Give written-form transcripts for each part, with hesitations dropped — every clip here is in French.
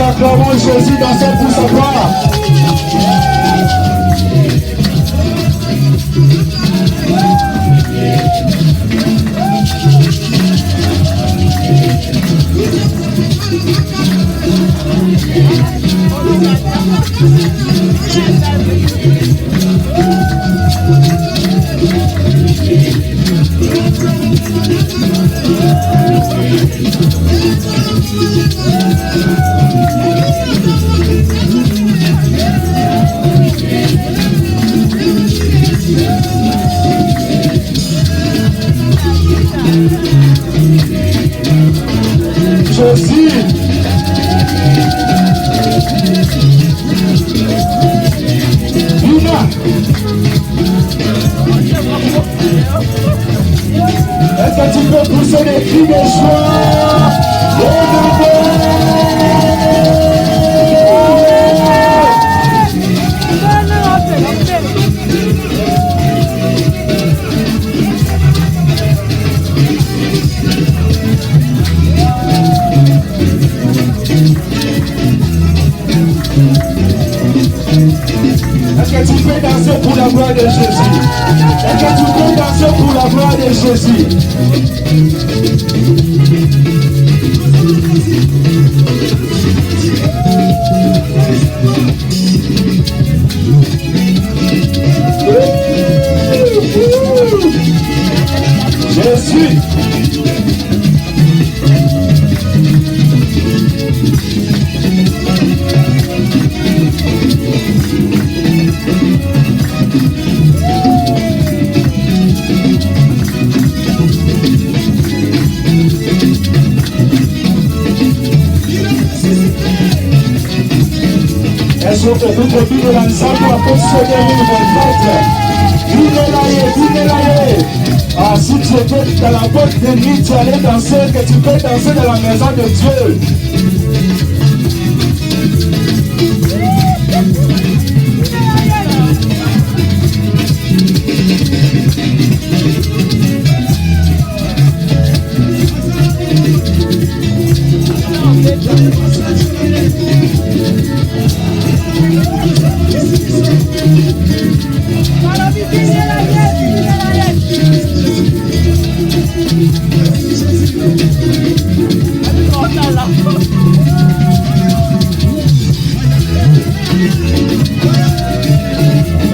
Acclamons Jésus dans cette pour sa gloire. Jésus. Luna. Est-ce que tu peux pousser des cris de joie? Est-ce que tu peux danser pour la gloire de Jésus? Est-ce que tu peux danser pour la gloire de Jésus? Jésus. Est-ce que vous pouvez de l'ensemble à positionner Ah, si tu étais dans la boîte de nuit, tu allais danser, que tu peux danser dans la maison de Dieu.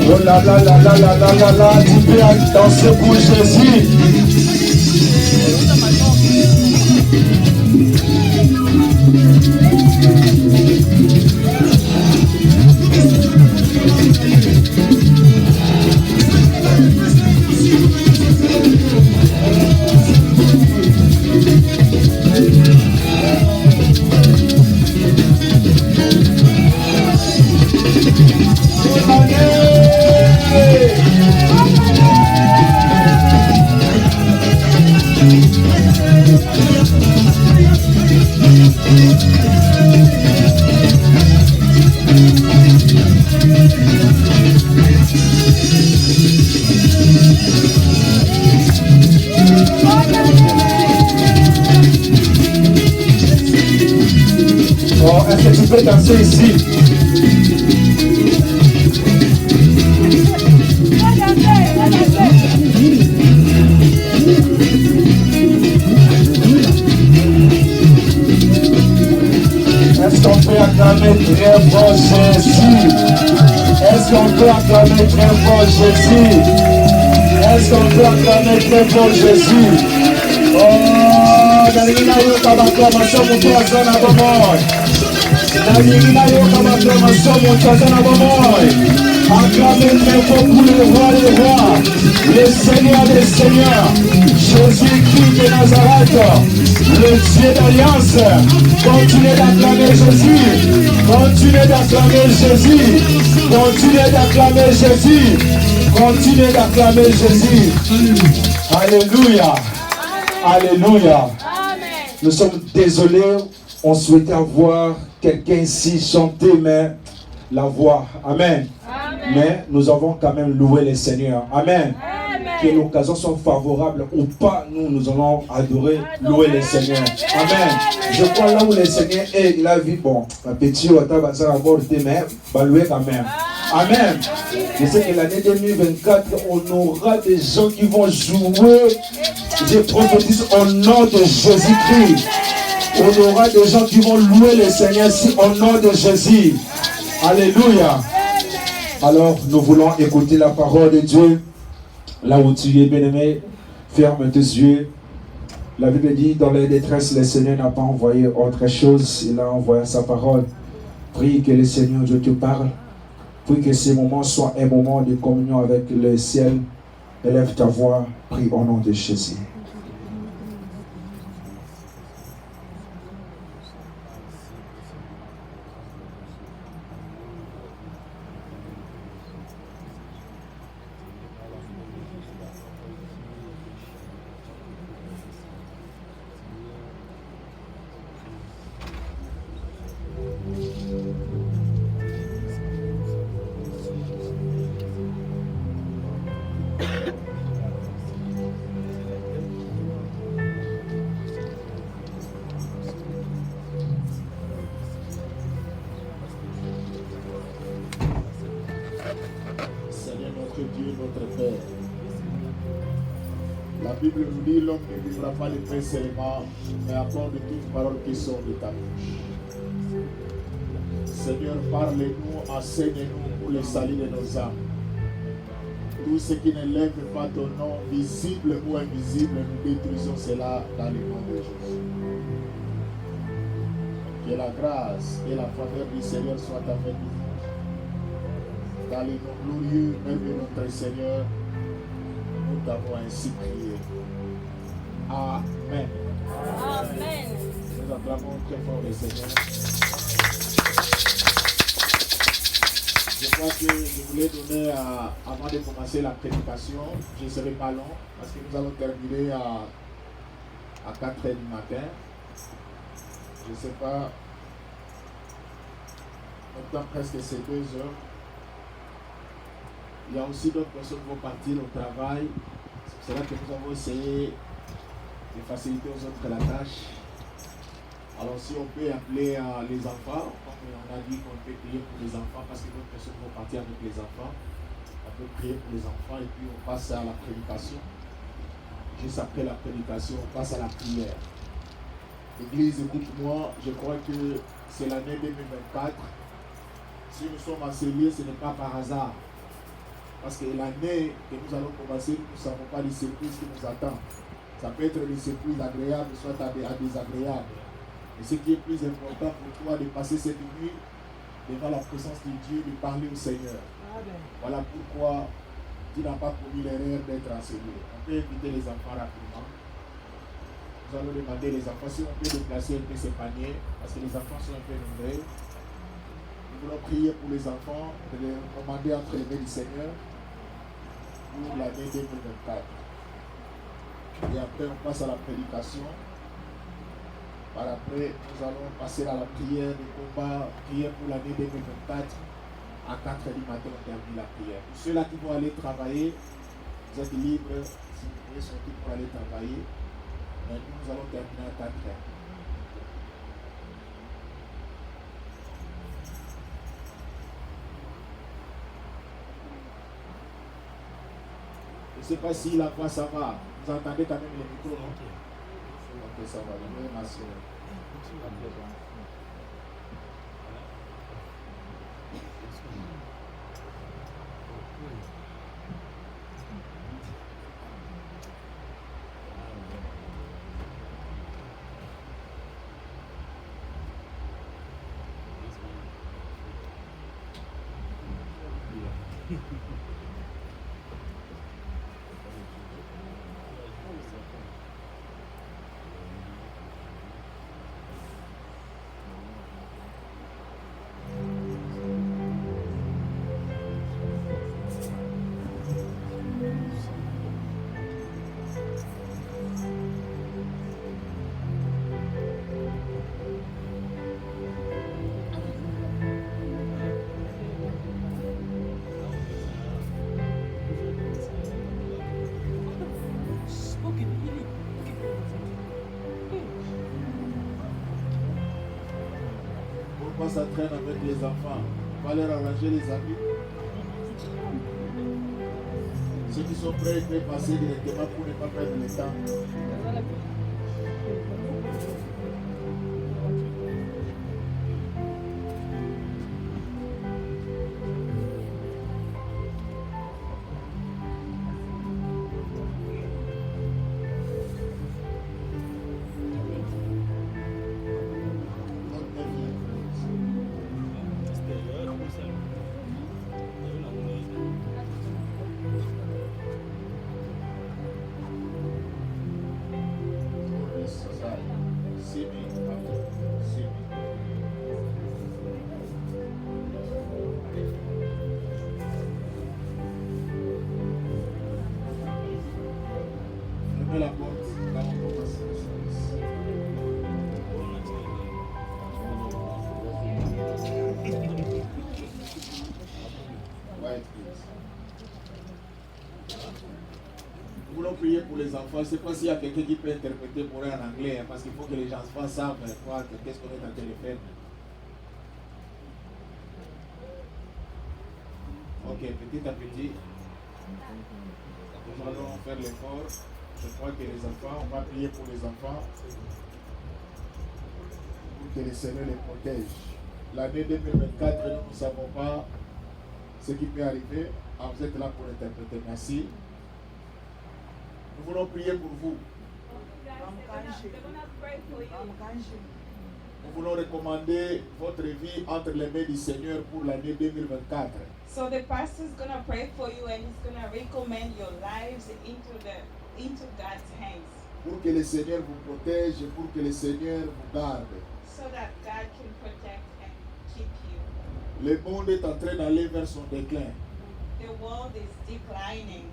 Oh là là là là là là là là, tu peux danser pour Jésus. tu peux danser ici? Est-ce qu'on peut acclamer très fort Jésus? Est-ce qu'on peut acclamer très fort Jésus? Est-ce qu'on peut acclamer très fort Jésus? Oh, Dalina yoka baklamation mutu azana bomoi. Dalina yoka baklamation mutu azana bomoi. Acclamez très fort pour le roi des rois, le Seigneur des seigneurs, Jésus-Christ de Nazareth, le Dieu d'alliance. Continuez d'acclamer Jésus. Continuez d'acclamer Jésus. Continuez d'acclamer Jésus. Continuez d'acclamer Jésus. Alléluia. Alléluia. Nous sommes désolés. On souhaitait avoir quelqu'un ici chanter, mais la voix. Amen. Mais nous avons quand même loué le Seigneur. Amen. Que l'occasion soit favorable ou pas, nous allons adorer, louer le Seigneur. Amen. Je crois là où le Seigneur est, il a vu, bon, un petit otage va s'en aborder, mais va louer quand même. Amen. Je sais que l'année 2024, on aura des gens qui vont jouer. Je prophétise au nom de Jésus-Christ. On aura des gens qui vont louer le Seigneur ici au nom de Jésus. Alléluia. Alors, nous voulons écouter la parole de Dieu. Là où tu es, bien-aimé, ferme tes yeux. La Bible dit, dans les détresses, le Seigneur n'a pas envoyé autre chose. Il a envoyé sa parole. Prie que le Seigneur Dieu te parle. Prie que ce moment soit un moment de communion avec le ciel. Élève ta voix. Prie au nom de Jésus. La Bible nous dit l'homme ne vivra pas de pain seulement, mais à part de toutes paroles qui sortent de ta bouche. Seigneur, parle-nous, enseigne-nous pour le salut de nos âmes. Tout ce qui ne lève pas ton nom, visible ou invisible, nous détruisons cela dans le nom de Jésus. Que la grâce et la faveur du Seigneur soient avec nous. Dans les noms glorieux, même de notre Seigneur, nous t'avons ainsi prié. Amen. Amen. Nous acclamons très fort le Seigneur. Je crois que je voulais donner, avant de commencer la prédication, je ne serai pas long, parce que nous allons terminer à 4h du matin. Je ne sais pas, maintenant presque c'est 2 heures. Il y a aussi d'autres personnes qui vont partir au travail. C'est là que nous avons essayé de faciliter aux autres la tâche. Alors si on peut appeler les enfants, comme on a dit qu'on peut prier pour les enfants, parce que d'autres personnes vont partir avec les enfants. On peut prier pour les enfants et puis on passe à la prédication. Juste après la prédication, on passe à la prière. Église, écoute-moi, je crois que c'est l'année 2024. Si nous sommes enseignés, ce n'est pas par hasard. Parce que l'année que nous allons commencer, nous ne savons pas les surprises qui nous attendent. Ça peut être des surprises agréables, soit désagréables. Et ce qui est plus important pour toi, de passer cette nuit devant la présence de Dieu, de parler au Seigneur. Amen. Voilà pourquoi tu n'as pas commis l'erreur d'être enseigné. On peut inviter les enfants rapidement. Nous allons demander les enfants si on peut déplacer un peu ces paniers, parce que les enfants sont un peu nombreux. Nous voulons prier pour les enfants, de les recommander entre les mains du Seigneur pour l'année 2024. Et après, on passe à la prédication. Par après, nous allons passer à la prière de combat, prière pour l'année 2024. À 4h du matin, on termine la prière. Pour ceux-là qui vont aller travailler, vous êtes libres, si vous voulez sortir pour aller travailler. Mais nous allons terminer à 4h. Je ne sais pas si la voix ça va. Vous entendez quand même les micros, non? Ok, ça va. Je vais m'assurer. Pourquoi ça traîne avec les enfants? On va leur arranger les habits. Ceux qui sont prêts peuvent passer directement pour ne pas perdre le temps. Fermez la porte. Là, on commence le service. Quiet, please. Nous voulons prier pour les enfants. Je ne sais pas s'il y a quelqu'un qui peut interpréter pour eux en anglais, parce qu'il faut que les enfants savent qu'est-ce qu'on est en train de faire. Ok, petit à petit, nous allons faire l'effort. Je crois que les enfants, on va prier pour les enfants, pour que le Seigneur les protège. L'année 2024, nous ne savons pas ce qui peut arriver. Ah, vous êtes là pour interpréter. Merci. Nous voulons prier pour vous. Nous voulons recommander votre vie entre les mains du Seigneur pour l'année 2024. So the pastor is going to pray for you and he's going to recommend your lives into God's hands. Pour que le Seigneur vous protège, pour que le Seigneur vous garde. So that God can protect and keep you. Le monde est en train d'aller vers son déclin. The world is declining.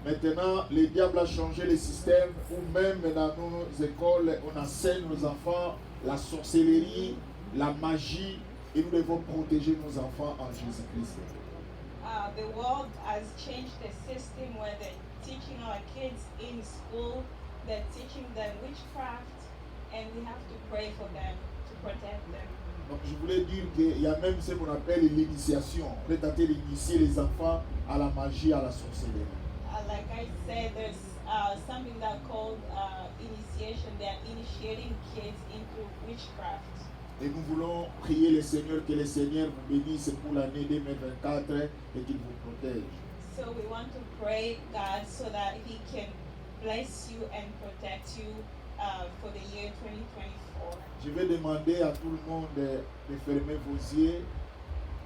Maintenant, le diable a changé le système où même dans nos écoles, on enseigne nos enfants la sorcellerie, la magie, et nous devons protéger nos enfants en Jésus-Christ. The world has changed the system where they're teaching our kids in school, they're teaching them witchcraft, and we have to pray for them, to protect them. Donc je voulais dire qu'il y a même ce qu'on appelle l'initiation. On est tenté d'initier les enfants à la magie, à la sorcellerie. Like I said, there's something that called initiation. They're initiating kids into witchcraft. Et nous voulons prier le Seigneur, que le Seigneur vous bénisse pour l'année 2024 et qu'il vous protège. So we want to pray God so that He can bless you and protect you for the year 2024. Je vais demander à tout le monde de fermer vos yeux,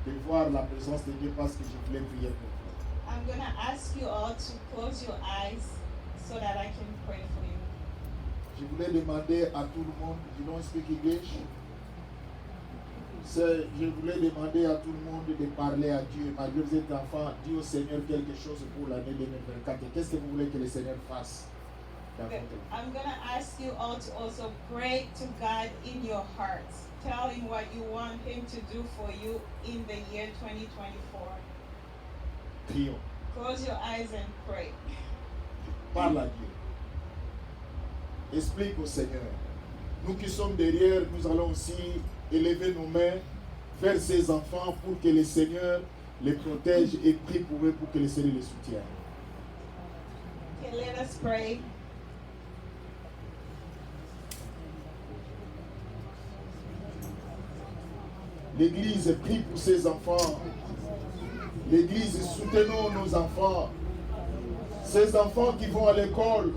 de voir la présence de Dieu parce que je voulais prier pour vous. I'm going to ask you all to close your eyes so that I can pray for you. Je voulais demander à tout le monde, you don't speak English? Je voulais demander à tout le monde de parler à Dieu. Malgré que vous êtes enfant, dis au Seigneur quelque chose pour l'année 2024. Qu'est-ce que vous voulez que le Seigneur fasse dans votre vie? I'm going to ask you all to also pray to God in your hearts. Tell Him what you want Him to do for you in the year 2024. Prions. Close your eyes and pray. Parle à Dieu. Explique au Seigneur. Nous qui sommes derrière, nous allons aussi élever nos mains vers ces enfants pour que le Seigneur les protège et prie pour eux pour que le Seigneur les soutienne. Okay, let us pray. L'Église prie pour ses enfants. L'Église soutenons nos enfants. Ces enfants qui vont à l'école,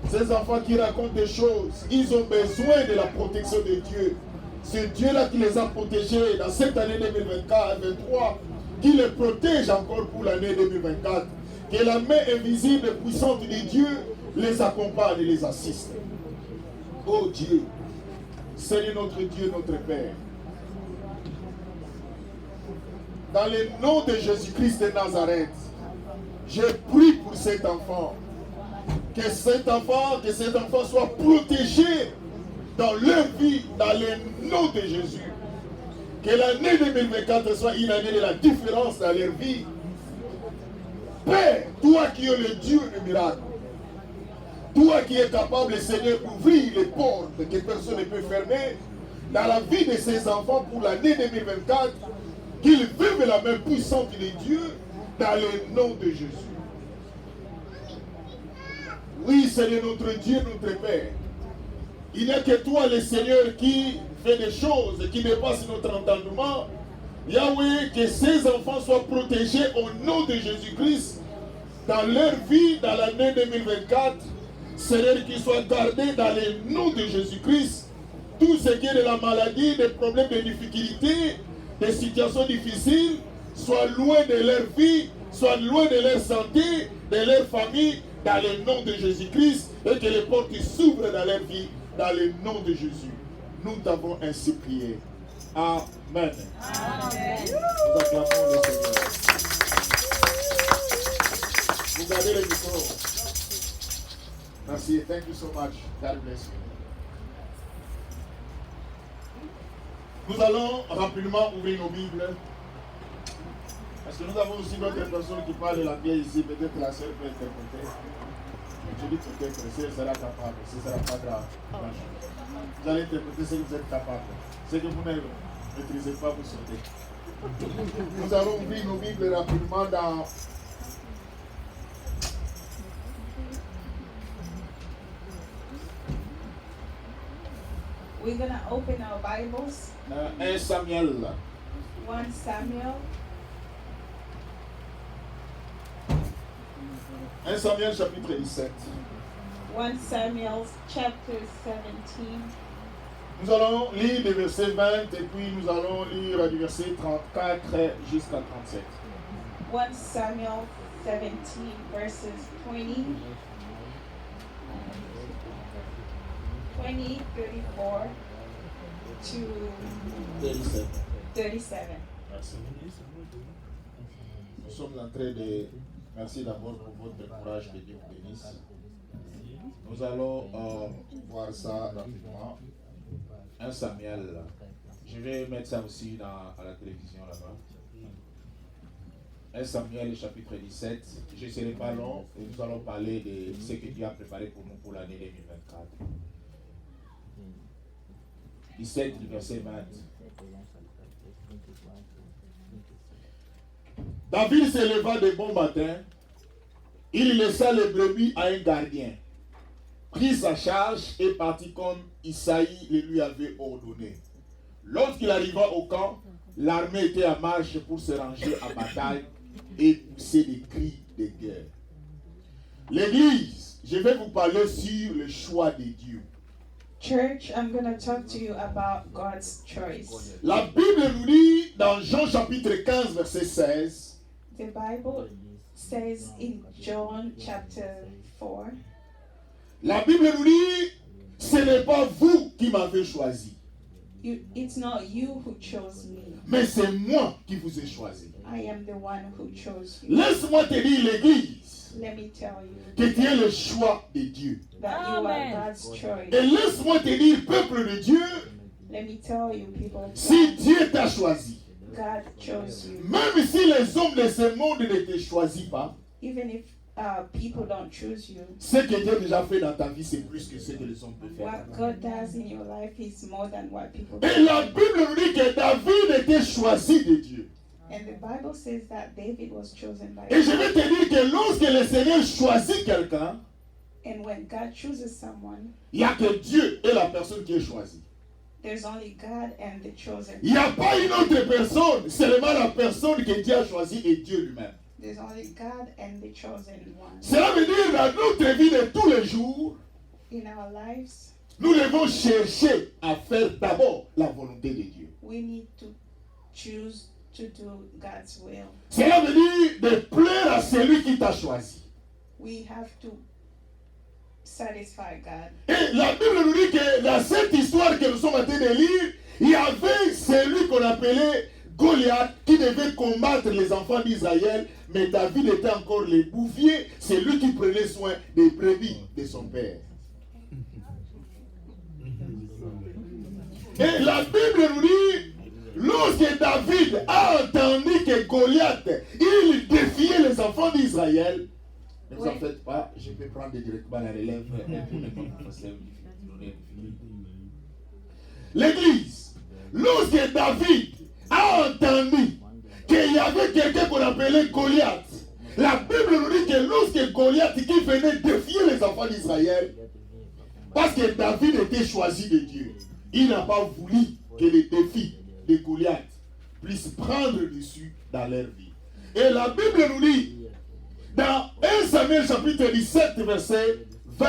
ces enfants qui racontent des choses, ils ont besoin de la protection de Dieu. C'est Dieu-là qui les a protégés dans cette année 2023, qui les protège encore pour l'année 2024. Que la main invisible et puissante de Dieu les accompagne et les assiste. Oh Dieu, Seigneur notre Dieu, notre Père, dans le nom de Jésus-Christ de Nazareth, je prie pour cet enfant. Que cet enfant soit protégé dans leur vie, dans le nom de Jésus. Que l'année 2024 soit une année de la différence dans leur vie. Père, toi qui es le Dieu du miracle, toi qui es capable, Seigneur, d'ouvrir les portes que personne ne peut fermer dans la vie de ces enfants pour l'année 2024, qu'ils vivent la main puissante de Dieu dans le nom de Jésus. Oui, Seigneur, notre Dieu, notre Père. Il n'y a que toi, le Seigneur, qui fait des choses qui dépassent notre entendement. Yahweh, que ces enfants soient protégés au nom de Jésus-Christ dans leur vie, dans l'année 2024. Seigneur, qu'ils soient gardés dans le nom de Jésus-Christ. Tout ce qui est de la maladie, des problèmes, des difficultés, des situations difficiles, soient loin de leur vie, soient loin de leur santé, de leur famille, dans le nom de Jésus-Christ, et que les portes s'ouvrent dans leur vie, dans le nom de Jésus. Nous t'avons ainsi prié. Amen. Amen. Nous acclamons le Seigneur. Vous gardez le micro. Merci. Thank you so much. God bless you. Nous allons rapidement ouvrir nos Bibles. Parce que nous avons aussi d'autres personnes qui parlent de la Bible ici. Peut-être la sœur peut interpréter. Je dis peut-être, si elle sera capable, ce ne sera pas grave. Vous allez interpréter ce que vous êtes capable. Ce que vous ne maîtrisez pas, vous sautez. Nous allons ouvrir nos Bibles rapidement dans We're going to open our Bibles. 1 Samuel. 1 Samuel. 1 Samuel chapitre 17. 1 Samuel chapter 17. Nous allons lire les versets 20 et puis nous allons lire du verset 34 jusqu'à 37. 1 Samuel 17 verses 20, 34 to 37. Merci. Nous sommes en train de... Merci d'abord pour votre courage, que Dieu vous bénisse. Nous allons voir ça rapidement. 1 Samuel. Je vais mettre ça aussi à la télévision là-bas. 1 Samuel chapitre 17. Je ne serai pas long et nous allons parler de ce que Dieu a préparé pour nous pour l'année 2024. 17 du verset 20. David se leva de bon matin, il laissa les brebis à un gardien, prit sa charge et partit comme Isaïe le lui avait ordonné. Lorsqu'il arriva au camp, l'armée était en marche pour se ranger à bataille et pousser des cris de guerre. L'Église, je vais vous parler sur le choix de Dieu. Church, I'm going to talk to you about God's choice. La Bible nous dit dans Jean chapitre 15 verset 16. The Bible says in John chapter 4, La Bible nous dit, ce n'est pas vous qui m'avez choisi, it's not you who chose me. mais c'est moi qui vous ai choisi. I am the one who chose you. Laisse-moi te dire, l'Église, Let me tell you que tu es le choix de Dieu. that you are God's choice. Et laisse-moi te dire, peuple de Dieu, Let me tell you, people, si Dieu t'a choisi, God chose you. même si les hommes de ce monde ne te choisissent pas, Even if people don't choose you, ce que Dieu a déjà fait dans ta vie, c'est plus que ce que les hommes peuvent faire. what God does in your life is more than what people Et do. la Bible nous dit que David était choisi de Dieu. And the Bible says that David was chosen by Et je God. vais te dire que lorsque le Seigneur choisit quelqu'un, And when God chooses someone, il n'y a que Dieu et la personne qui est choisie. there's only God and the chosen. Il n'y a pas une autre personne, seulement la personne que Dieu a choisie et Dieu lui-même. There's only God and the chosen one. Cela veut dire dans notre vie de tous les jours, In our lives, nous devons chercher à faire d'abord la volonté de Dieu. we need to choose to do God's will. Cela veut dire de plaire à celui qui t'a choisi. We have to satisfy God. Et la Bible nous dit que dans cette histoire que nous sommes en train de lire, il y avait celui qu'on appelait Goliath qui devait combattre les enfants d'Israël, mais David était encore le bouvier, c'est lui qui prenait soin des brebis de son père. Et la Bible nous dit, lorsque David a entendu que Goliath, il défiait les enfants d'Israël, ne vous en faites pas, je peux prendre directement la relève pour ne pas passer l'église. Lorsque David a entendu qu'il y avait quelqu'un qu'on appelait Goliath, la Bible nous dit que lorsque Goliath qui venait défier les enfants d'Israël, parce que David était choisi de Dieu, il n'a pas voulu que les défis de Goliath puissent prendre dessus dans leur vie. Et la Bible nous dit, dans 1 Samuel chapitre 17, verset 20,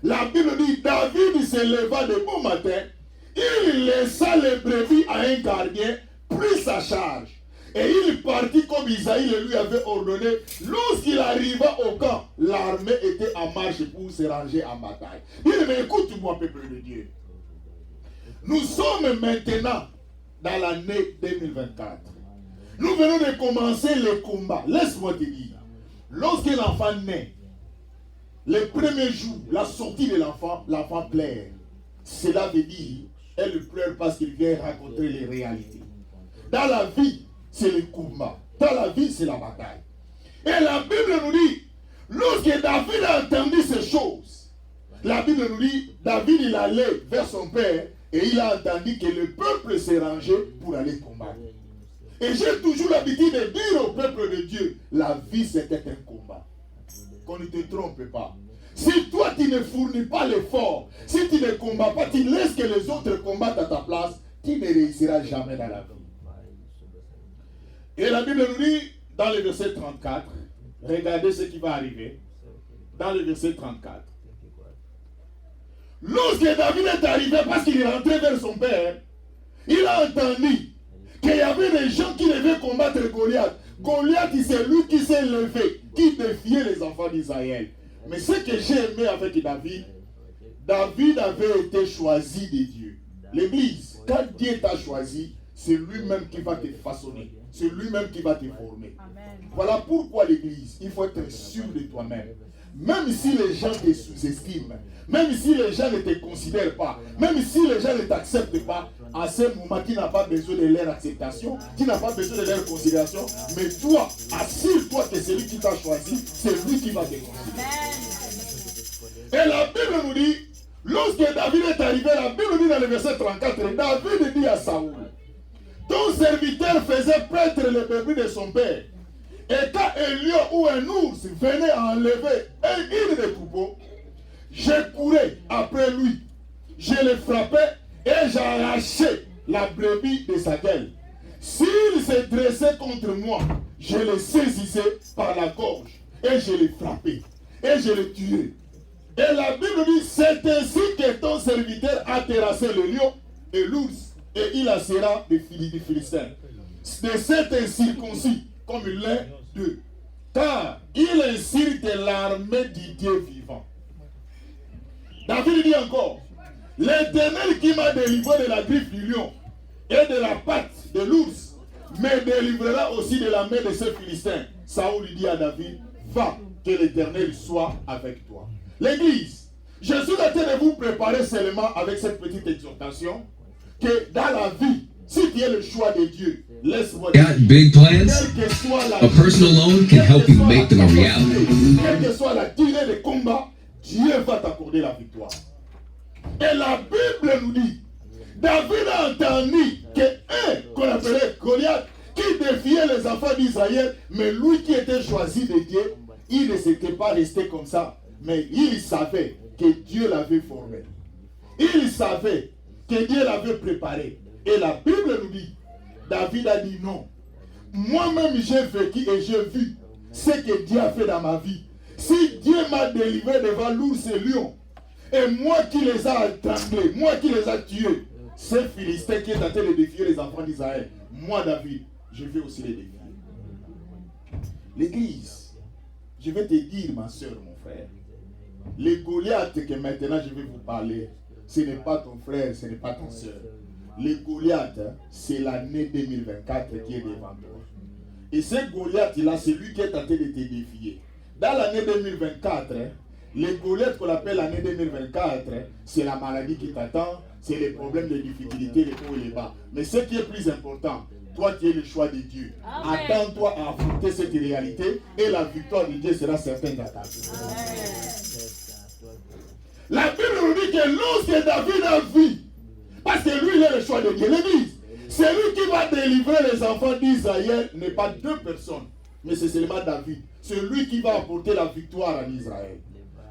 la Bible dit, David se leva de bon matin, il laissa les brebis à un gardien, prit sa charge, et il partit comme Isaïe le lui avait ordonné. Lorsqu'il arriva au camp, l'armée était en marche pour se ranger en bataille. Il dit, mais écoute-moi, peuple de Dieu. Nous sommes maintenant dans l'année 2024. Nous venons de commencer le combat. Laisse-moi te dire. Lorsqu'un enfant naît, le premier jour, la sortie de l'enfant pleure. Cela veut dire, elle pleure parce qu'il vient rencontrer les réalités. Dans la vie, c'est le combat. Dans la vie, c'est la bataille. Et la Bible nous dit, lorsque David a entendu ces choses, la Bible nous dit, David il allait vers son père et il a entendu que le peuple s'est rangé pour aller combattre. Et j'ai toujours l'habitude de dire au peuple de Dieu, la vie c'était un combat. Qu'on ne te trompe pas. Si toi tu ne fournis pas l'effort, si tu ne combats pas, tu laisses que les autres combattent à ta place, tu ne réussiras jamais dans la vie. Et la Bible nous dit, dans le verset 34, regardez ce qui va arriver. Dans le verset 34. Lorsque David est arrivé, parce qu'il est rentré vers son père, il a entendu qu'il y avait des gens qui devaient combattre Goliath. Goliath, c'est lui qui s'est levé, qui défiait les enfants d'Israël. Mais ce que j'ai aimé avec David, David avait été choisi de Dieu. L'église, quand Dieu t'a choisi, c'est lui-même qui va te façonner. C'est lui-même qui va te former. Amen. Voilà pourquoi l'église, il faut être sûr de toi-même. Même si les gens te sous-estiment, même si les gens ne te considèrent pas, même si les gens ne t'acceptent pas, à ce moment, tu n'as pas besoin de leur acceptation, tu n'as pas besoin de leur considération, mais toi, assure-toi que celui qui t'a choisi, c'est lui qui va te considérer. Et la Bible nous dit, lorsque David est arrivé, la Bible dit dans le verset 34, David dit à Saoul, ton serviteur faisait paître les brebis de son père. Et quand un lion ou un ours venait enlever une des troupeaux, je courais après lui, je le frappais et j'arrachais la brebis de sa gueule. S'il se dressait contre moi, je le saisissais par la gorge et je le frappais et je le tuais. Et la Bible dit, c'est ainsi que ton serviteur a terrassé le lion et l'ours et il assera des Philistins. De cet incirconcis comme l'un d'eux. Car il insulte l'armée du Dieu vivant. David dit encore, l'Éternel qui m'a délivré de la griffe du lion et de la patte de l'ours me délivrera aussi de la main de ces Philistins. Saoul dit à David, va, que l'Éternel soit avec toi. L'église, je suis en train de vous préparer seulement avec cette petite exhortation que dans la vie, si tu es le choix de Dieu, laisse-moi dire, Got big plans? quelle que soit la A personal loan can help you make them a reality. quelle que soit la durée de combat, Dieu va t'accorder la victoire. Et la Bible nous dit, David a entendu qu'un qu'on appelait Goliath, qui défiait les enfants d'Israël, mais lui qui était choisi de Dieu, il ne s'était pas resté comme ça, mais il savait que Dieu l'avait formé. Il savait que Dieu l'avait préparé. Et la Bible nous dit, David a dit non. Moi-même j'ai vécu et j'ai vu ce que Dieu a fait dans ma vie. Si Dieu m'a délivré devant l'ours et lion, et moi qui les a étranglés, moi qui les a tués, ces Philistins qui est en train de défier les enfants d'Israël, moi David, je vais aussi les défier. L'église, je vais te dire ma soeur, mon frère, les Goliaths que maintenant je vais vous parler, ce n'est pas ton frère, ce n'est pas ton soeur. Les Goliaths, c'est l'année 2024 qui est devant toi. Et ce Goliath-là, c'est lui qui est en train de te défier. Dans l'année 2024, les Goliaths qu'on appelle l'année 2024, c'est la maladie qui t'attend, c'est les problèmes, les difficultés, les hauts et les bas. Mais ce qui est plus important, toi tu es le choix de Dieu. Attends-toi à affronter cette réalité et la victoire de Dieu sera certaine dans ta vie. La Bible nous dit que lorsque David a vu, parce que lui il est le choix de Dieu, l'église, celui qui va délivrer les enfants d'Israël n'est pas deux personnes, mais c'est seulement David. C'est lui qui va apporter la victoire en Israël.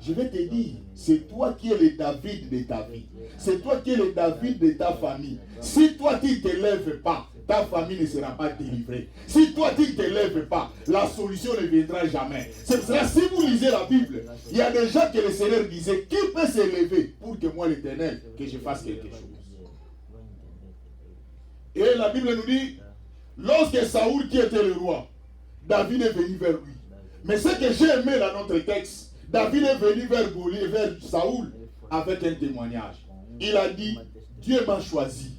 Je vais te dire, c'est toi qui es le David de ta vie. C'est toi qui es le David de ta famille. Si toi tu ne te lèves pas, ta famille ne sera pas délivrée. Si toi tu ne te lèves pas, la solution ne viendra jamais. C'est pour cela, si vous lisez la Bible, il y a des gens que le Seigneur disait, qui peut se lever pour que moi l'Éternel, que je fasse quelque chose. Et la Bible nous dit, lorsque Saoul qui était le roi, David est venu vers lui. Mais ce que j'ai aimé dans notre texte, David est venu vers Saoul avec un témoignage. Il a dit, Dieu m'a choisi.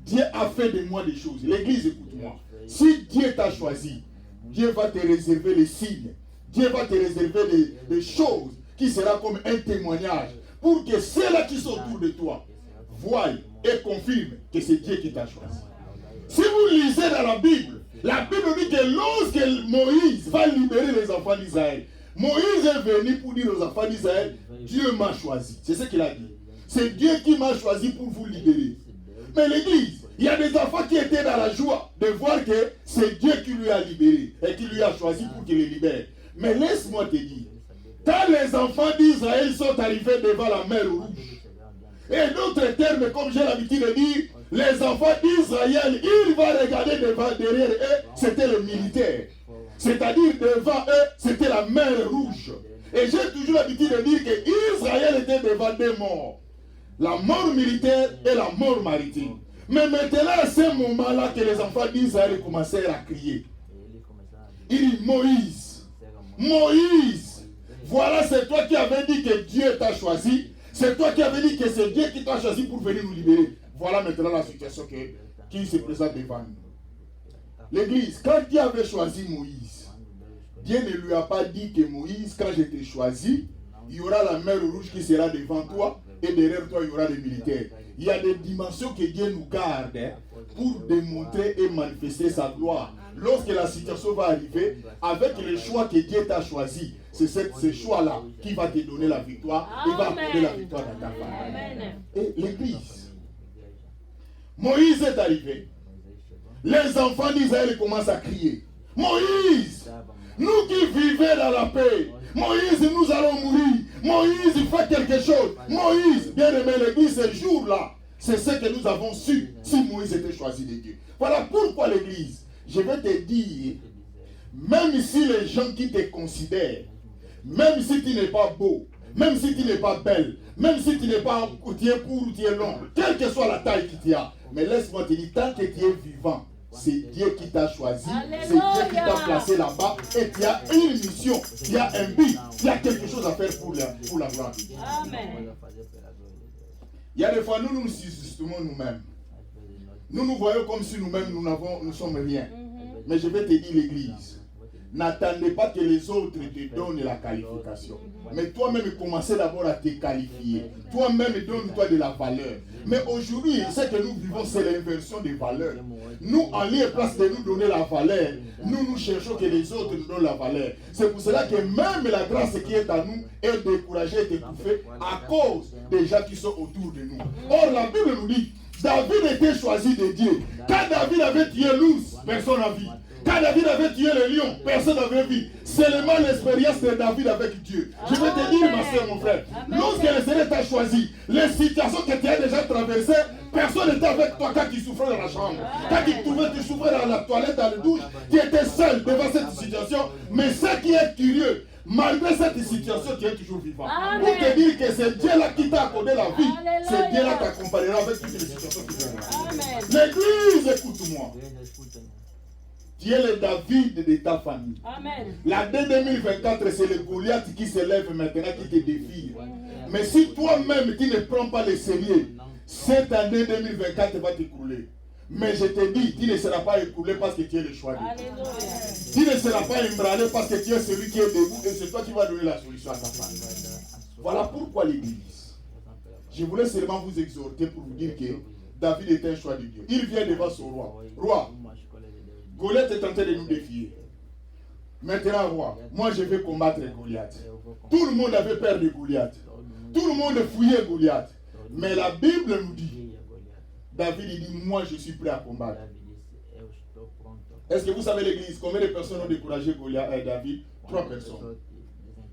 Dieu a fait de moi des choses. L'église, écoute-moi. Si Dieu t'a choisi, Dieu va te réserver les signes. Dieu va te réserver des choses qui seront comme un témoignage pour que ceux-là qui sont autour de toi voient et confirment que c'est Dieu qui t'a choisi. Si vous lisez dans la Bible dit que lorsque Moïse va libérer les enfants d'Israël, Moïse est venu pour dire aux enfants d'Israël, Dieu m'a choisi. C'est ce qu'il a dit. C'est Dieu qui m'a choisi pour vous libérer. Mais l'église, il y a des enfants qui étaient dans la joie de voir que c'est Dieu qui lui a libéré et qui lui a choisi pour qu'il les libère. Mais laisse-moi te dire, quand les enfants d'Israël sont arrivés devant la mer Rouge, et d'autres termes, comme j'ai l'habitude de dire, les enfants d'Israël, ils vont regarder derrière eux, c'était les militaires. C'est-à-dire devant eux, c'était la mer Rouge. Et j'ai toujours l'habitude de dire que Israël était devant deux morts. La mort militaire et la mort maritime. Mais maintenant, à ce moment-là que les enfants d'Israël commencèrent à crier. Il dit, Moïse, Moïse, voilà c'est toi qui avais dit que Dieu t'a choisi. C'est toi qui avais dit que c'est Dieu qui t'a choisi pour venir nous libérer. Voilà maintenant la situation qui se présente devant nous. L'église, quand Dieu avait choisi Moïse, Dieu ne lui a pas dit que Moïse, quand je t'ai choisi, il y aura la mer Rouge qui sera devant toi et derrière toi il y aura des militaires. Il y a des dimensions que Dieu nous garde pour démontrer et manifester sa gloire. Lorsque la situation va arriver, avec le choix que Dieu t'a choisi, c'est ce choix-là qui va te donner la victoire et va apporter la victoire dans ta famille. Et l'église, Moïse est arrivé. Les enfants d'Israël commencent à crier. Moïse, nous qui vivons dans la paix, Moïse, nous allons mourir. Moïse, il fait quelque chose. Moïse, bien aimé, l'église, ce jour-là, c'est ce que nous avons su si Moïse était choisi de Dieu. Voilà pourquoi l'église, je vais te dire, même si les gens qui te considèrent, même si tu n'es pas beau, même si tu n'es pas belle, même si tu n'es pas tu es court ou tu es long, quelle que soit la taille que tu as, mais laisse-moi te dire, tant que tu es vivant, c'est Dieu qui t'a choisi, c'est Dieu qui t'a placé là-bas, et tu as une mission, tu as un but, tu as quelque chose à faire pour la gloire de Dieu. Amen. Il y a des fois, nous nous sous-estimons nous-mêmes. Nous nous voyons comme si nous-mêmes, nous sommes rien. Mais je vais te dire, l'église, n'attendez pas que les autres te donnent la qualification. Mais toi-même, commencez d'abord à te qualifier. Toi-même, donne-toi de la valeur. Mais aujourd'hui, ce que nous vivons, c'est l'inversion des valeurs. Nous, en lieu et place de nous donner la valeur, nous cherchons que les autres nous donnent la valeur. C'est pour cela que même la grâce qui est à nous est découragée et étouffée à cause des gens qui sont autour de nous. Or, la Bible nous dit, David était choisi de Dieu. Quand David avait tué l'ours, personne n'a vu. Quand David avait tué le lion, personne n'avait vu. Seulement l'expérience de David avec Dieu. Je vais te dire, ma soeur, mon frère, lorsque le Seigneur t'a choisi, les situations que tu as déjà traversées, personne n'était avec toi quand tu souffrais dans la chambre. Quand tu souffrais dans la toilette, dans la douche, tu étais seul devant cette situation. Mais ce qui est curieux, malgré cette situation, tu es toujours vivant. Amen. Pour te dire que c'est Dieu-là qui t'a accordé la vie. C'est Dieu-là qui t'accompagnera avec toutes les situations qui viennent. Amen. L'église, écoute-moi. Tu es le David de ta famille. Amen. L'année 2024, c'est le Goliath qui se lève maintenant, qui te défie. Mais si toi-même, tu ne prends pas le sérieux, cette année 2024 va t'écrouler. Mais je te dis, tu ne seras pas écroulé parce que tu es le choix de Dieu. Alléluia. Tu ne seras pas ébranlé parce que tu es celui qui est debout et c'est toi qui vas donner la solution à ta famille. Voilà pourquoi l'église. Je voulais seulement vous exhorter pour vous dire que David était un choix de Dieu. Il vient devant son roi. Roi, Goliath est tenté de nous défier. Maintenant, roi, moi je vais combattre Goliath. Tout le monde avait peur de Goliath. Tout le monde fouillait Goliath. Mais la Bible nous dit, David il dit, moi je suis prêt à combattre. Est-ce que vous savez l'église, combien de personnes ont découragé Goliath et David? 3 personnes.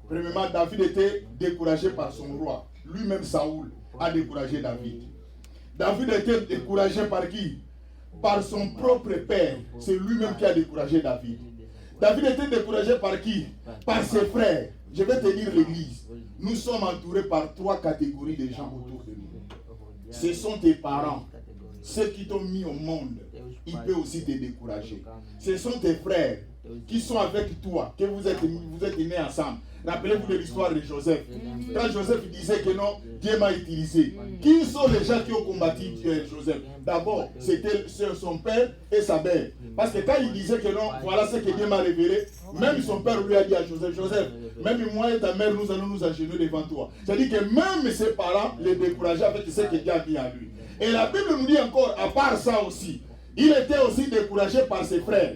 Premièrement, David était découragé par son roi. Lui-même, Saoul, a découragé David. David était découragé par qui? Par son propre père. C'est lui-même qui a découragé David. David était découragé par qui? Par ses frères. Je vais te dire l'église. Nous sommes entourés par 3 catégories de gens autour de nous. Ce sont tes parents. Ceux qui t'ont mis au monde, ils peuvent aussi te décourager. Ce sont tes frères qui sont avec toi, que vous êtes nés ensemble. Rappelez-vous de l'histoire de Joseph. Quand Joseph disait que non, Dieu m'a utilisé. Qui sont les gens qui ont combattu Joseph? D'abord, c'était son père et sa mère. Parce que quand il disait que non, voilà ce que Dieu m'a révélé, même son père lui a dit à Joseph, Joseph, même moi et ta mère, nous allons nous agenouiller devant toi. C'est-à-dire que même ses parents les décourageaient avec ce que Dieu a dit à lui. Et la Bible nous dit encore, à part ça aussi, il était aussi découragé par ses frères.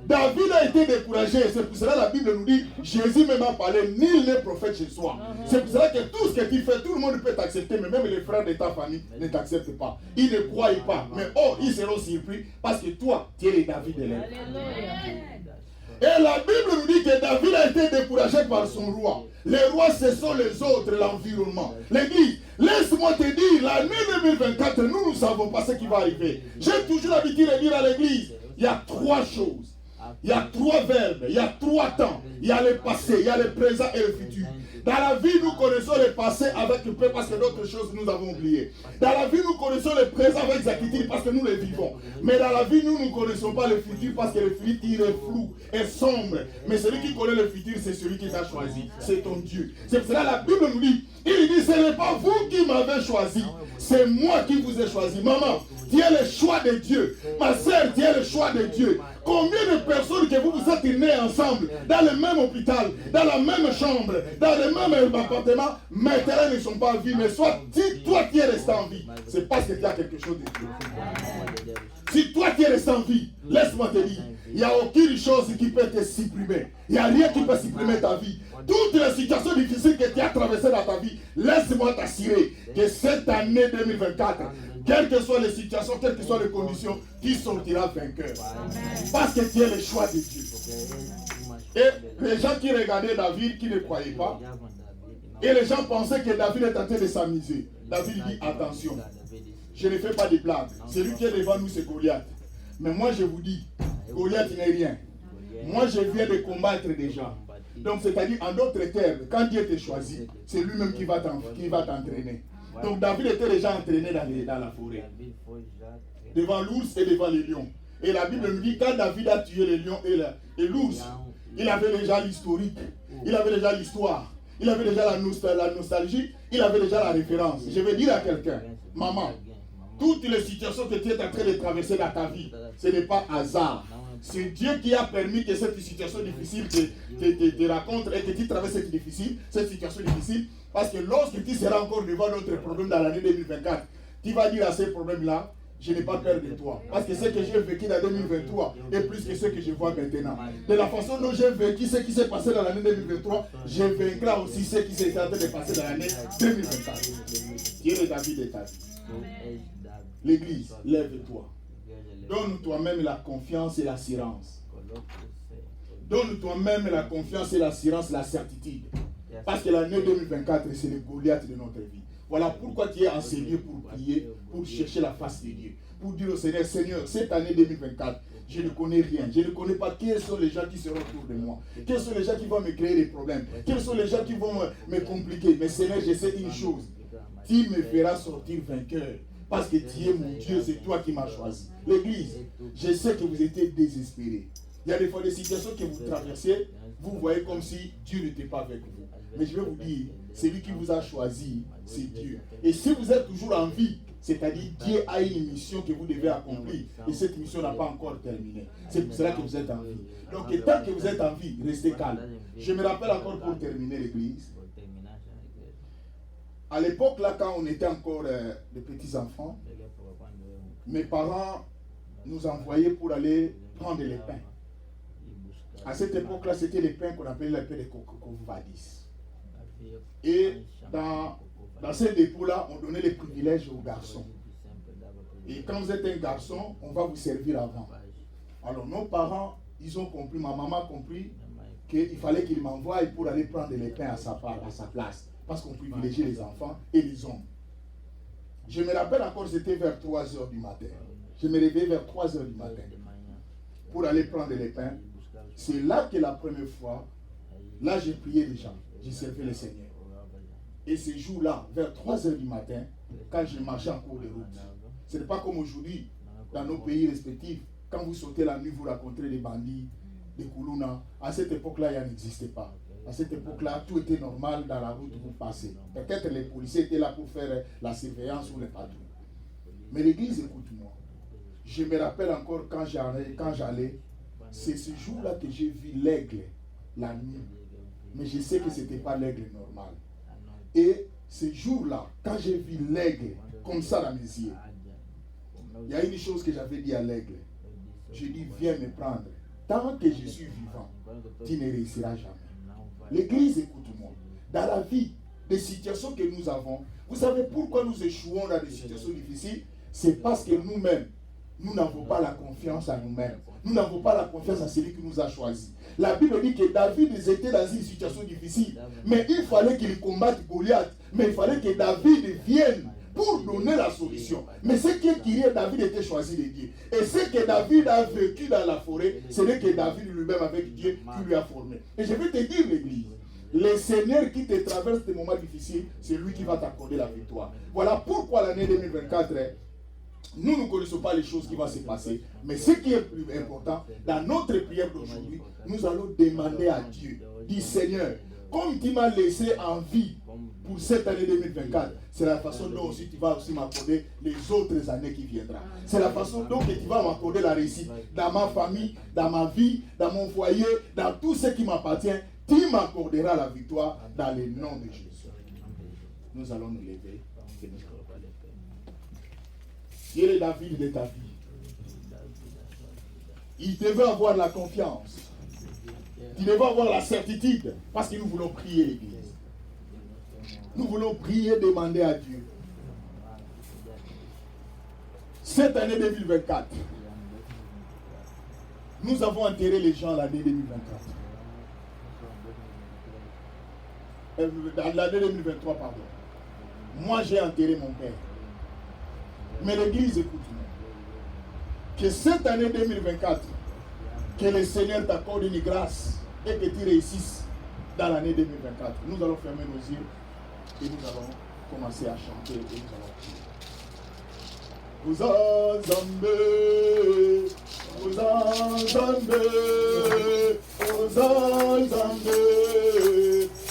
David a été découragé, c'est pour cela que la Bible nous dit, Jésus même a parlé, nul n'est prophète chez soi. C'est pour cela que tout ce que tu fais, tout le monde peut t'accepter, mais même les frères de ta famille ne t'acceptent pas. Ils ne croient pas, mais oh, ils seront surpris parce que toi, tu es le David de l'Église. Et la Bible nous dit que David a été découragé par son roi. Les rois, ce sont les autres, l'environnement. L'église, laisse-moi te dire, l'année 2024, nous ne savons pas ce qui va arriver. J'ai toujours l'habitude de dire à l'église, il y a 3 choses. Il y a 3 verbes, il y a 3 temps. Il y a le passé, il y a le présent et le futur. Dans la vie, nous connaissons le passé avec le peu parce que d'autres choses nous avons oubliées. Dans la vie, nous connaissons le présent avec exactitude parce que nous le vivons. Mais dans la vie, nous ne connaissons pas le futur parce que le futur est flou, est sombre. Mais celui qui connaît le futur, c'est celui qui t'a choisi. C'est ton Dieu. C'est pour cela que la Bible nous dit, il dit, ce n'est pas vous qui m'avez choisi, c'est moi qui vous ai choisi. Maman, tu es le choix de Dieu. Ma soeur, tu es le choix de Dieu. Combien de personnes que vous êtes nés ensemble, dans le même hôpital, dans la même chambre, dans le même appartement, maintenant ils ne sont pas en vie, mais soit si toi tu es resté en vie, c'est parce que tu as quelque chose de Dieu. Si toi tu es resté en vie, laisse-moi te dire, il n'y a aucune chose qui peut te supprimer. Il n'y a rien qui peut supprimer ta vie. Toutes les situations difficiles que tu as traversées dans ta vie, laisse-moi t'assurer que cette année 2024, quelles que soient les situations, quelles que soient les conditions, tu sortiras vainqueur. Parce que tu es le choix de Dieu. Et les gens qui regardaient David, qui ne croyaient pas, et les gens pensaient que David est en train de s'amuser. David dit, attention, je ne fais pas de blagues. Celui qui est devant nous, c'est Goliath. Mais moi, je vous dis, Goliath n'est rien. Moi, je viens de combattre des gens. Donc, c'est-à-dire, en d'autres termes, quand Dieu te choisit, c'est lui-même qui va t'entraîner. Donc, David était déjà entraîné dans la forêt. Devant l'ours et devant les lions. Et la Bible nous dit, quand David a tué les lions et l'ours, il avait déjà l'historique, il avait déjà l'histoire, il avait déjà la nostalgie, il avait déjà la référence. Je vais dire à quelqu'un, maman, toutes les situations que tu es en train de traverser dans ta vie, ce n'est pas hasard. C'est Dieu qui a permis que cette situation difficile te rencontre et que tu traverses cette situation difficile. Parce que lorsque tu seras encore devant d'autres problèmes dans l'année 2024, tu vas dire à ces problèmes-là, je n'ai pas peur de toi. Parce que ce que j'ai vécu dans 2023 est plus que ce que je vois maintenant. De la façon dont j'ai vécu ce qui s'est passé dans l'année 2023, je vaincrai aussi ce qui s'est en train de passer dans l'année 2024. Tu es le David de ta vie. L'église, lève-toi. Donne toi-même la confiance et l'assurance. Donne toi-même la confiance et l'assurance, la certitude. Parce que l'année 2024, c'est le Goliath de notre vie. Voilà pourquoi tu es enseigné pour prier, pour chercher la face de Dieu. Pour dire au Seigneur, Seigneur, cette année 2024, je ne connais rien. Je ne connais pas quels sont les gens qui seront autour de moi. Quels sont les gens qui vont me créer des problèmes. Quels sont les gens qui vont me compliquer. Mais Seigneur, je sais une chose. Tu me feras sortir vainqueur. Parce que tu es mon Dieu, c'est toi qui m'as choisi. L'église, je sais que vous étiez désespérés. Il y a des fois des situations que vous traversez, vous voyez comme si Dieu n'était pas avec vous. Mais je vais vous dire, celui qui vous a choisi, c'est Dieu. Et si vous êtes toujours en vie, c'est-à-dire Dieu a une mission que vous devez accomplir. Et cette mission n'a pas encore terminé. C'est pour cela que vous êtes en vie. Donc tant que vous êtes en vie, restez calme. Je me rappelle encore pour terminer l'église. À l'époque, là, quand on était encore des petits enfants, mes parents nous envoyaient pour aller prendre les pains. À cette époque-là, c'était les pains qu'on appelait les pains de Cocovadis. Et dans ces dépôts-là, on donnait les privilèges aux garçons. Et quand vous êtes un garçon, on va vous servir avant. Alors nos parents, ils ont compris, ma maman a compris qu'il fallait qu'il m'envoie pour aller prendre les pains à sa place. Parce qu'on privilégiait les enfants et les hommes. Je me rappelle encore, c'était vers 3 h du matin. Je me réveillais vers 3 h du matin pour aller prendre les pains. C'est là que la première fois, là j'ai prié déjà, j'ai servi le Seigneur. Et ce jour-là, vers 3 h du matin, quand je marchais en cours de route, ce n'est pas comme aujourd'hui, dans nos pays respectifs, quand vous sautez la nuit, vous rencontrez des bandits, des Koulouna. À cette époque-là, il n'existait pas. À cette époque-là, tout était normal dans la route où vous passez. Peut-être les policiers étaient là pour faire la surveillance ou les patrouilles. Mais l'église, écoute-moi. Je me rappelle encore quand j'allais, c'est ce jour-là que j'ai vu l'aigle la nuit. Mais je sais que ce n'était pas l'aigle normal. Et ce jour-là, quand j'ai vu l'aigle comme ça dans mes yeux, il y a une chose que j'avais dit à l'aigle. Je dis, viens me prendre. Tant que je suis vivant, tu ne réussiras jamais. L'église, écoute-moi. Dans la vie, des situations que nous avons, vous savez pourquoi nous échouons dans des situations difficiles? C'est parce que nous-mêmes, nous n'avons pas la confiance en nous-mêmes. Nous n'avons pas la confiance en celui qui nous a choisis. La Bible dit que David était dans une situation difficile. Mais il fallait qu'il combatte Goliath. Mais il fallait que David vienne pour donner la solution. Mais ce qui est crié, David était choisi de Dieu. Et ce que David a vécu dans la forêt, ce n'est que David lui-même avec Dieu qui lui a formé. Et je vais te dire, l'église, le Seigneur qui te traverse des moments difficiles, c'est lui qui va t'accorder la victoire. Voilà pourquoi l'année 2024, nous ne connaissons pas les choses qui vont se passer. Mais ce qui est plus important, dans notre prière d'aujourd'hui, nous allons demander à Dieu, dit Seigneur, comme tu m'as laissé en vie pour cette année 2024, c'est la façon dont aussi tu vas aussi m'accorder les autres années qui viendront. C'est la façon dont tu vas m'accorder la réussite dans ma famille, dans ma vie, dans mon foyer, dans tout ce qui m'appartient. Tu m'accorderas la victoire dans le nom de Jésus. Nous allons nous lever. Dieu est David de ta vie. Il devait avoir la confiance. Il devait avoir la certitude. Parce que nous voulons prier l'église. Nous voulons prier, demander à Dieu. Cette année 2024, nous avons enterré les gens l'année 2024. Dans l'année 2023, pardon. Moi, j'ai enterré mon père. Mais l'église, écoute-moi. Que cette année 2024, que le Seigneur t'accorde une grâce et que tu réussisses dans l'année 2024. Nous allons fermer nos yeux et nous allons commencer à chanter et nous allons prier. Uzazambe, Uzazambe, Uzazambe,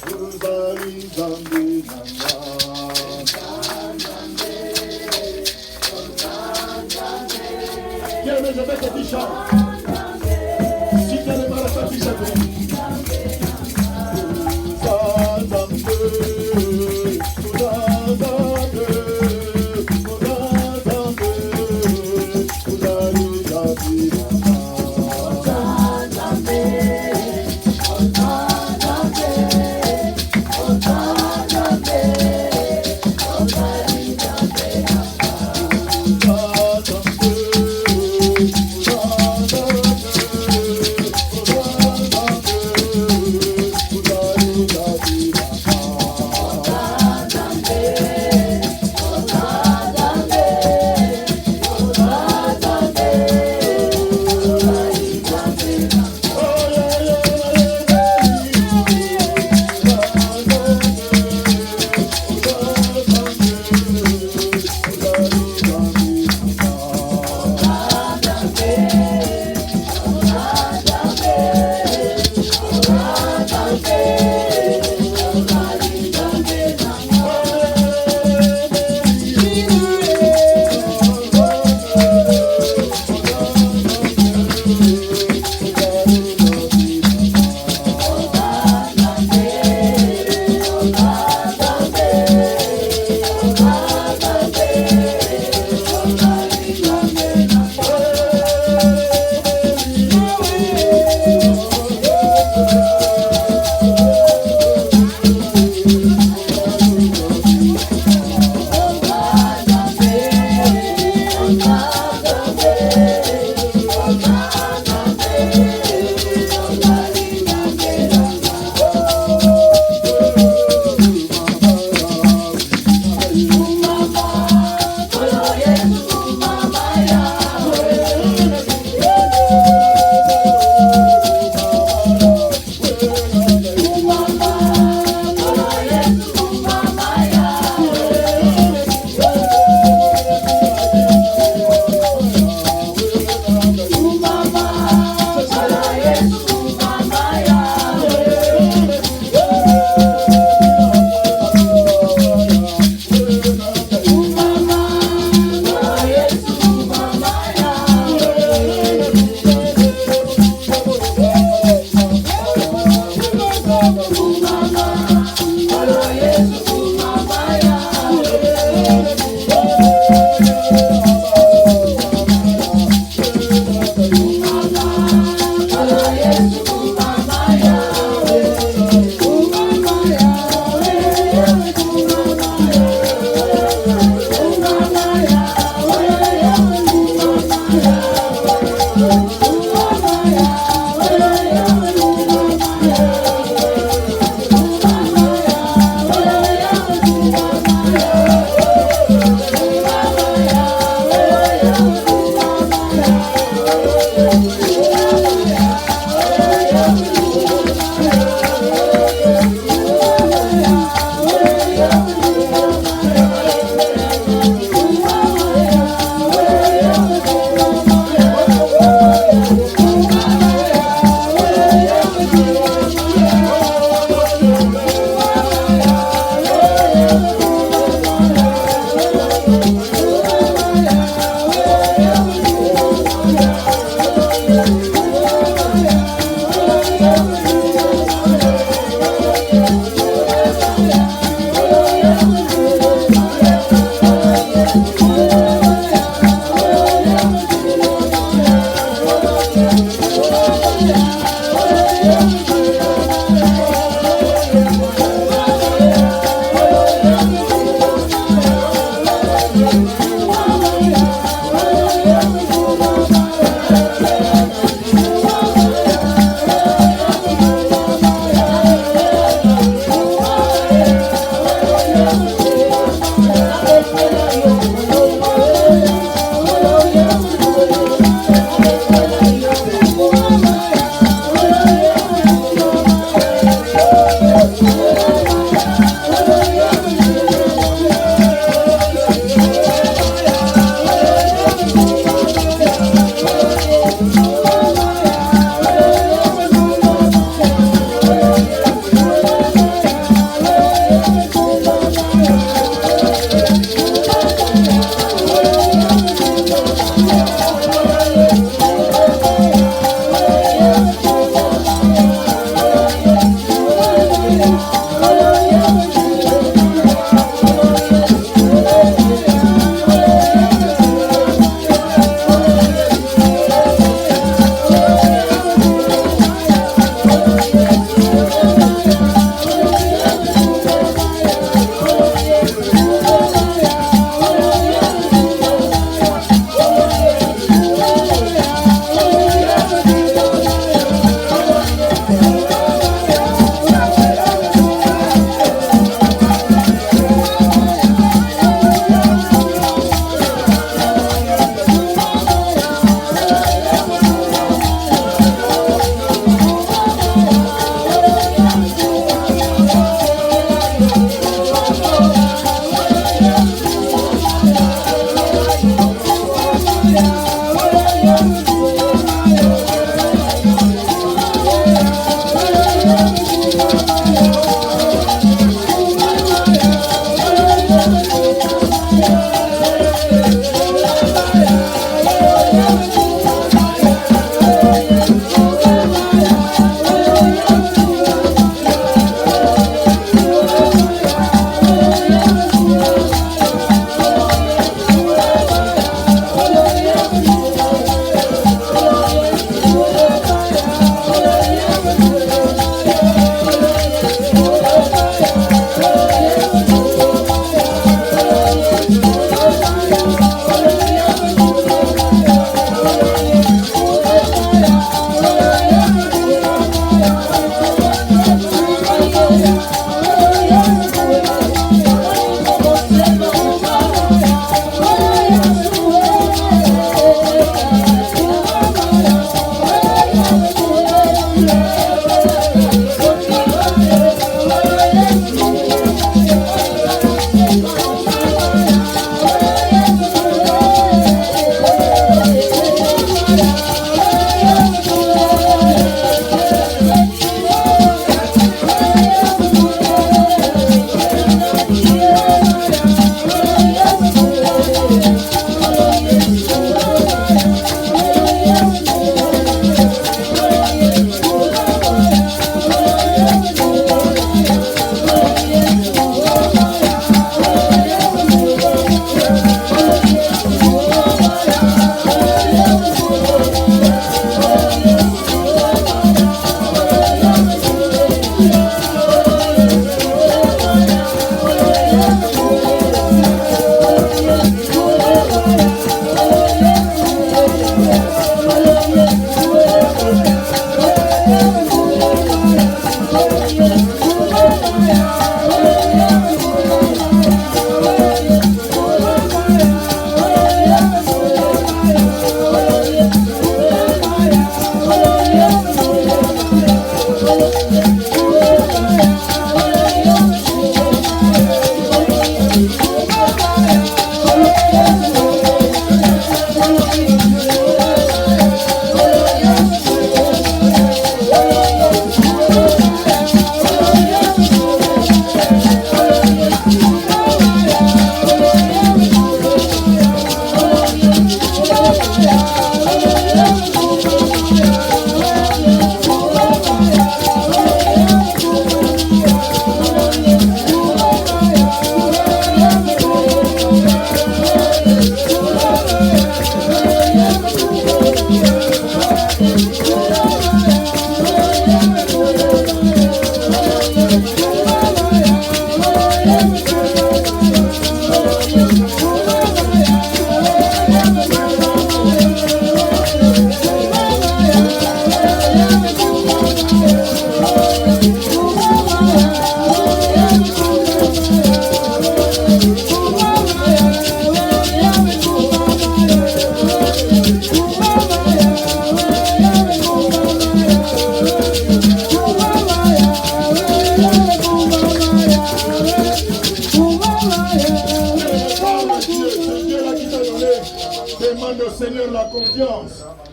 Uzalizambe Nanga. Bien, mais je vais te dire chant. Si tu as les malades, tu sais que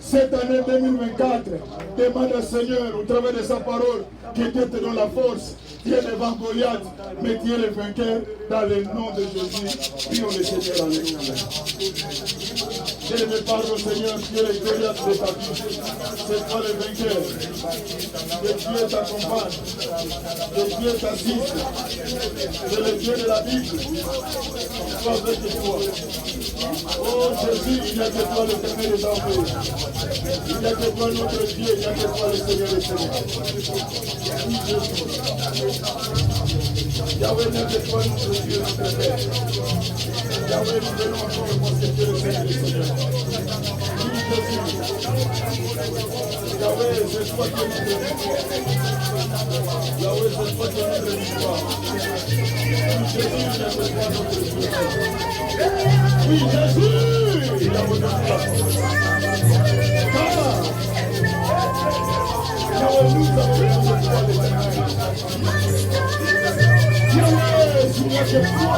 Cette année 2024, demande au Seigneur, au travers de sa parole, que Dieu te donne la force. Tu es devant Goliath, mais tu es le vainqueur dans le nom de Jésus. Prions le Seigneur, alléluia. Bien-aimé, parle au Seigneur, tu es le Goliath de ta vie. C'est toi le vainqueur. Que Dieu t'accompagne. Que Dieu t'assiste. C'est le Dieu de la Bible. Sois avec toi. Oh Jésus, il n'y a que toi le Seigneur des armées. Il n'y a que toi notre Dieu, il n'y a que toi le Seigneur des Seigneurs. Oui, Jésus. Yahweh, il n'y a que toi notre Dieu, notre Père. Yahweh, nous venons encore repenser que le Seigneur des Seigneurs. Oui, Jésus. Yahweh, c'est toi qui es notre victoire. Yahweh, c'est toi qui es notre victoire. Oui, Jésus, il n'y a que toi notre Dieu. Oui, Jésus, il a besoin de toi. Yahweh, nous avons besoin de toi, l'Éternel. Yahweh, il n'y a que toi,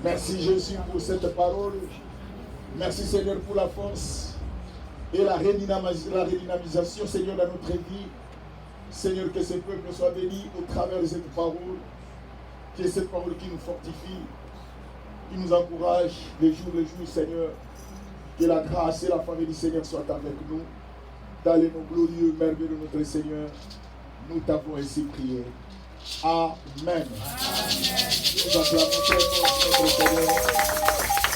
Merci Jésus pour cette parole. Merci Seigneur pour la force et la redynamisation Seigneur dans notre vie. Seigneur, que ce peuple soit béni au travers de cette parole, que cette parole qui nous fortifie, qui nous encourage les jours, Seigneur. Que la grâce et la famille du Seigneur soient avec nous. Dans les noms glorieux, merveilleux de notre Seigneur, nous t'avons ainsi prié. Amen. Nous acclamons très fort notre Seigneur.